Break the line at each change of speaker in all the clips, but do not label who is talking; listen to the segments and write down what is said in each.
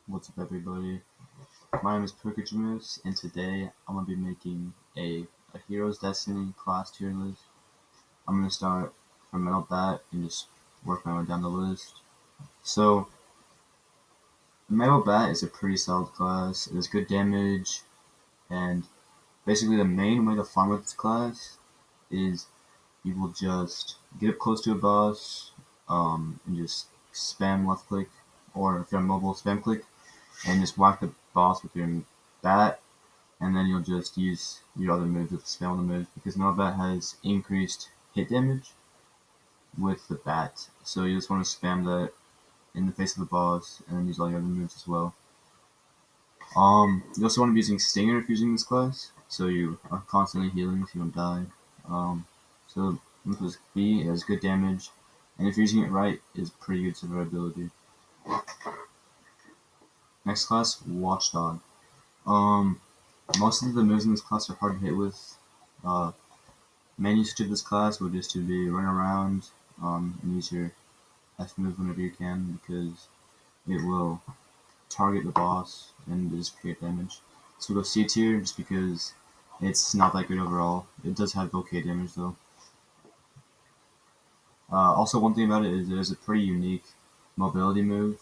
What's up, everybody? My name is Perkajamus, and today I'm going to be making a Hero's Destiny class tier list. I'm going to start from Metal Bat and just work my way down the list. So, Metal Bat is a pretty solid class. It has good damage, and basically the main way to farm with this class is you will just get up close to a boss, and just spam left click, or if you're on mobile, spam click, and just whack the boss with your bat, and then you'll just use your other moves with the spell on the moves, because Metal Bat has increased hit damage with the bat. So you just want to spam that in the face of the boss, and then use all your other moves as well. You also want to be using Stinger if you're using this class, so you are constantly healing if you don't die. So with this B, it has good damage, and if you're using it right, it's pretty good survivability. Next class, Watchdog. Most of the moves in this class are hard to hit with. Main usage of this class would just to be run around and use your F move whenever you can, because it will target the boss and just create damage. So we'll go C tier just because it's not that good overall. It does have okay damage though. Also, one thing about it is it is a pretty unique mobility move.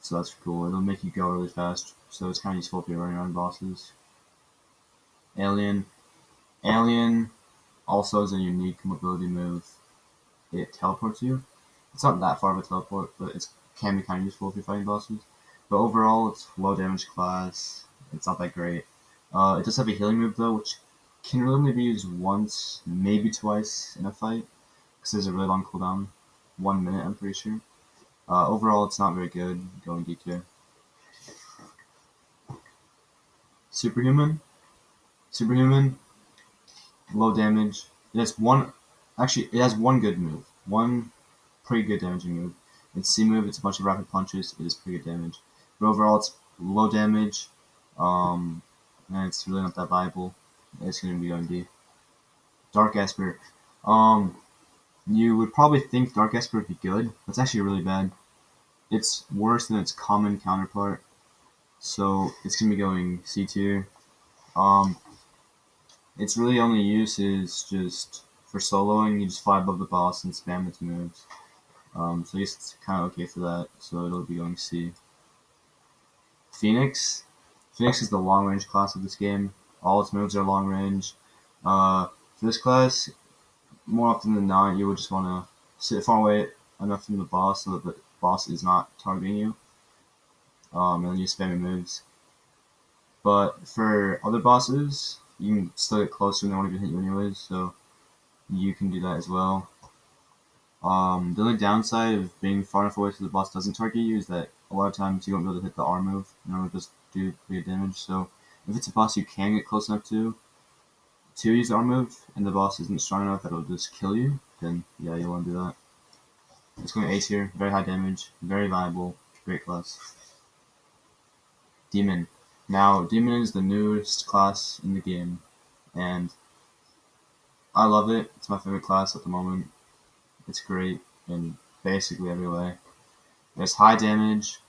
So that's cool. It'll make you go really fast, so it's kind of useful if you're running around bosses. Alien. Alien also has a unique mobility move. It teleports you. It's not that far of a teleport, but it can be kind of useful if you're fighting bosses. But overall, it's low damage class. It's not that great. It does have a healing move though, which can really only be used once, maybe twice in a fight, because there's a really long cooldown. 1 minute, I'm pretty sure. Overall, it's not very good. Going D tier. Superhuman. Superhuman. Low damage. It has one. Actually, it has one good move. One pretty good damaging move. Its C move, it's a bunch of rapid punches. It is pretty good damage. But overall, it's low damage. And it's really not that viable. It's going to be going D. Dark Esper. You would probably think Dark Esper would be good. But it's actually really bad. It's worse than its common counterpart. So it's going to be going C tier. Its really only use is just for soloing. You just fly above the boss and spam its moves. So I guess it's kind of okay for that. So it'll be going C. Phoenix. Phoenix is the long range class of this game. All its moves are long range. For this class, more often than not, you would just want to sit far away enough from the boss so that the boss is not targeting you. And then you spam your moves. But for other bosses, you can still get closer and they won't even hit you anyways, so you can do that as well. The only downside of being far enough away so the boss doesn't target you is that a lot of times you won't be able to hit the R move, and it'll just do pretty good damage. So if it's a boss you can get close enough to use the R move, and the boss isn't strong enough that it'll just kill you, then yeah, you'll want to do that. It's going A tier, very high damage, very viable, great class. Demon. Now, Demon is the newest class in the game, and I love it. It's my favorite class at the moment. It's great in basically every way. It's high damage,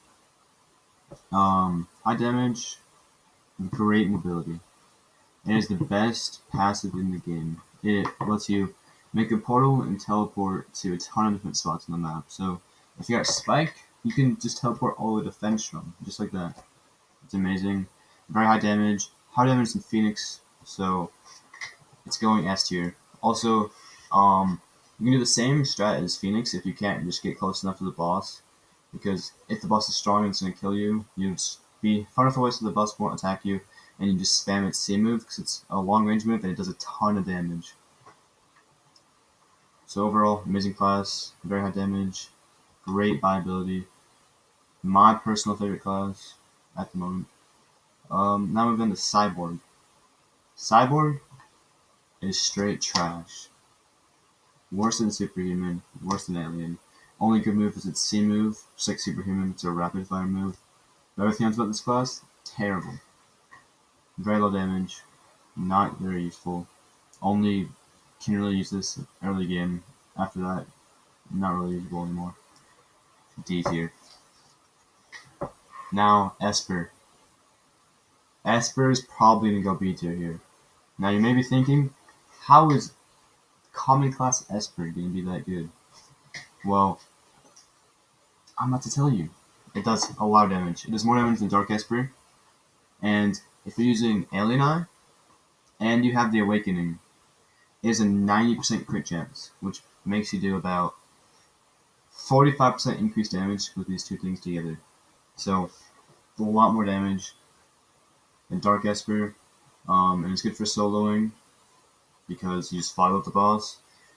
great mobility. It is the best passive in the game. It lets you make a portal and teleport to a ton of different spots on the map. So if you got Spike, you can just teleport all the way to Fenstrom, just like that. It's amazing. Very high damage in Phoenix, so it's going S tier. Also, you can do the same strat as Phoenix if you can't just get close enough to the boss. Because if the boss is strong and it's going to kill you, you just be far enough away so the boss won't attack you, and you just spam its C move because it's a long range move and it does a ton of damage. So overall, amazing class, very high damage, great viability. My personal favorite class at the moment. Now moving on to Cyborg. Cyborg is straight trash. Worse than Superhuman, worse than Alien. Only good move is its C move, just like Superhuman, it's a rapid fire move. The other things about this class, terrible. Very low damage, not very useful. Only can really use this early game. After that, not really usable anymore. D tier. Now, Esper. Esper is probably going to go B tier here. Now, you may be thinking, how is common class Esper going to be that good? Well, I'm about to tell you. It does a lot of damage. It does more damage than Dark Esper. And if you're using Alien Eye, and you have the Awakening, it is a 90% crit chance, which makes you do about 45% increased damage with these two things together. So, a lot more damage than Dark Esper, and it's good for soloing, because you just follow up the boss,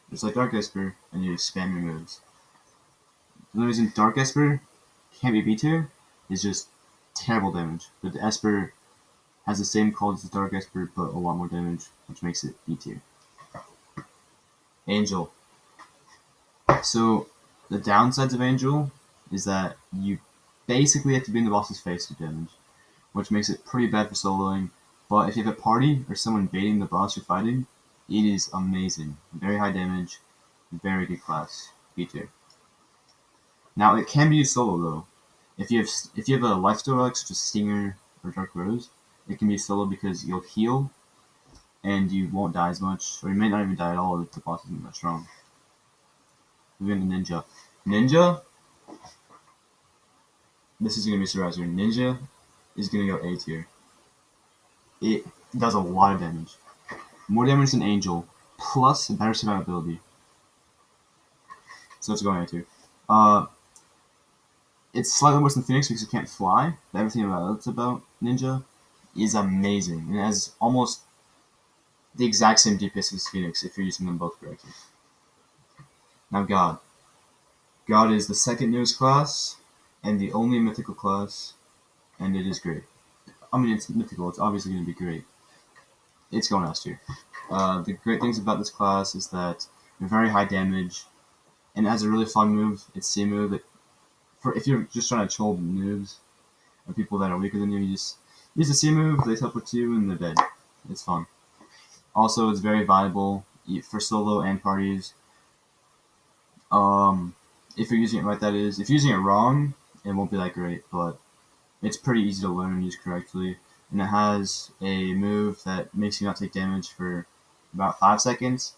just like Dark Esper, and you just spam your moves. The only reason Dark Esper can't be B tier is just terrible damage, but the Esper has the same quality as Dark Esper, but a lot more damage, which makes it B tier. Angel. So, the downsides of Angel is that you basically have to be in the boss's face to damage, which makes it pretty bad for soloing, but if you have a party or someone baiting the boss you're fighting, it is amazing. Very high damage, very good class, B tier. Now, it can be used solo though. If you have a lifesteal relic such as Stinger or Dark Rose, it can be solo because you'll heal and you won't die as much, or you may not even die at all if the boss isn't that strong. Moving to Ninja. Ninja, this is going to be surprising. Ninja is going to go A tier. It does a lot of damage. More damage than Angel, plus better survivability. So it's going A tier. It's slightly worse than Phoenix because it can't fly, but everything about Ninja is amazing. And it has almost the exact same DPS as Phoenix if you're using them both correctly. Now God. God is the second newest class, and the only mythical class, and it is great. I mean, it's mythical, it's obviously going to be great. It's going S tier. The great things about this class is that they're very high damage, and it has a really fun move. It's C move. If you're just trying to troll noobs, or people that are weaker than you, you just use the C move, they teleport to you, and they're dead. It's fun. Also, it's very viable for solo and parties. If you're using it right, that is. If you're using it wrong, it won't be that great, but it's pretty easy to learn and use correctly. And it has a move that makes you not take damage for about 5 seconds.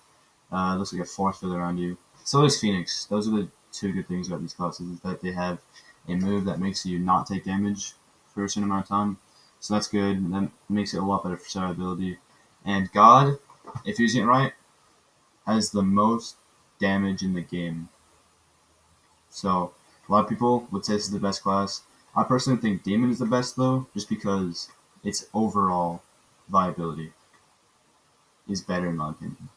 It looks like a force field around you. So does Phoenix. Those are the two good things about these classes, is that they have a move that makes you not take damage for a certain amount of time. So that's good, and that makes it a lot better for survivability. And God, if you're using it right, has the most damage in the game. So, a lot of people would say this is the best class. I personally think Demon is the best, though, just because its overall viability is better, in my opinion.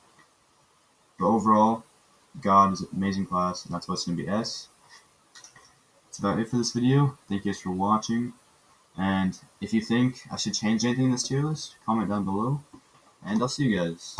But overall, God is an amazing class, and that's why it's going to be S. That's about it for this video. Thank you guys for watching. And if you think I should change anything in this tier list, comment down below. And I'll see you guys.